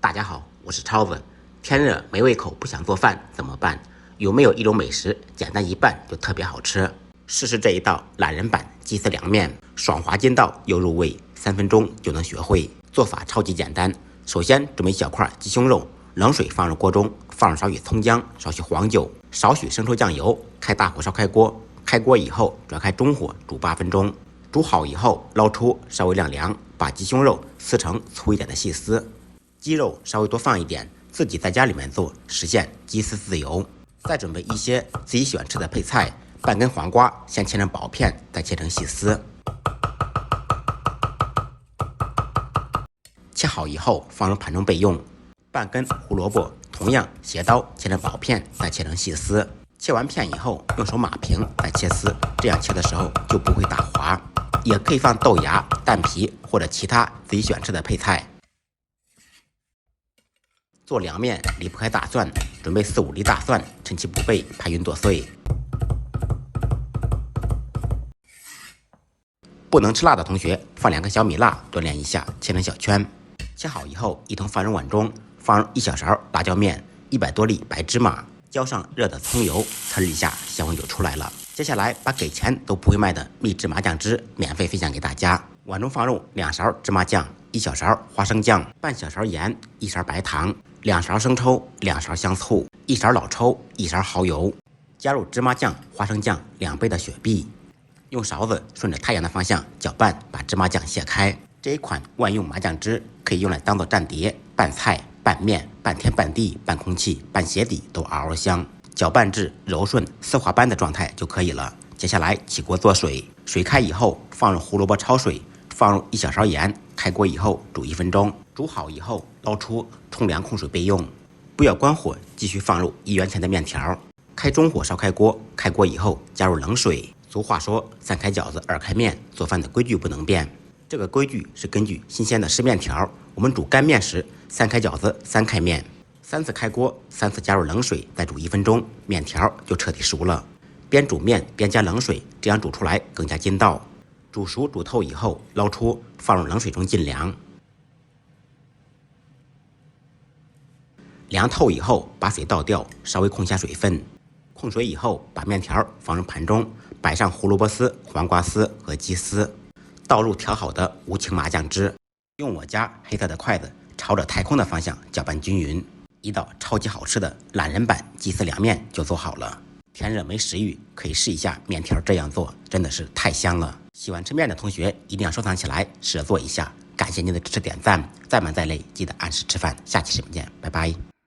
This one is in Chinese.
大家好，我是超子。天热没胃口，不想做饭怎么办？有没有一种美食，简单一拌就特别好吃？试试这一道懒人版鸡丝凉面，爽滑筋道又入味，3分钟就能学会。做法超级简单，首先准备小块鸡胸肉，冷水放入锅中，放入少许葱姜，少许黄酒，少许生抽酱油，开大火烧开锅。开锅以后转开中火煮8分钟，煮好以后捞出，稍微晾凉，把鸡胸肉撕成粗一点的细丝。鸡肉稍微多放一点，自己在家里面做，实现鸡丝自由。再准备一些自己喜欢吃的配菜，半根黄瓜先切成薄片，再切成细丝。切好以后放入盘中备用。半根胡萝卜同样斜刀切成薄片，再切成细丝。切完片以后用手码平，再切丝，这样切的时候就不会打滑。也可以放豆芽、蛋皮或者其他自己喜欢吃的配菜。做凉面离不开大蒜，准备4-5粒大蒜，趁其不备，拍匀剁碎。不能吃辣的同学放2个小米辣锻炼一下，切成小圈。切好以后一同放入碗中，放入1小勺辣椒面，100多粒白芝麻，浇上热的葱油，呲一下香味就出来了。接下来把给钱都不会卖的秘制麻酱汁免费分享给大家。碗中放入2勺芝麻酱，1小勺花生酱，半小勺盐，1勺白糖，2勺生抽，2勺香醋，1勺老抽，1勺蚝油。加入芝麻酱、花生酱2倍的雪碧，用勺子顺着太阳的方向搅拌，把芝麻酱卸开。这一款万用麻酱汁可以用来当做蘸碟、拌菜、拌面、半天半地、拌空气、拌鞋底都嗷嗷香。搅拌至柔顺丝滑般的状态就可以了。接下来起锅做水，水开以后放入胡萝卜焯水，放入1小勺盐，开锅以后煮1分钟。煮好以后捞出，冲凉控水备用。不要关火，继续放入1元钱的面条，开中火烧开锅。开锅以后加入冷水。俗话说3开饺子2开面，做饭的规矩不能变。这个规矩是根据新鲜的湿面条，我们煮干面时3开饺子3开面，3次开锅，3次加入冷水，再煮1分钟，面条就彻底熟了。边煮面边加冷水，这样煮出来更加筋道。煮熟煮透以后捞出，放入冷水中浸凉。凉透以后把水倒掉，稍微控下水分。控水以后把面条放入盘中，摆上胡萝卜丝、黄瓜丝和鸡丝，倒入调好的无情麻酱汁，用我家黑色的筷子朝着太空的方向搅拌均匀，一道超级好吃的懒人版鸡丝凉面就做好了。天热没食欲，可以试一下面条这样做，真的是太香了。喜欢吃面的同学一定要收藏起来，试着做一下。感谢您的支持点赞，再忙再累记得按时吃饭。下期视频见，拜拜。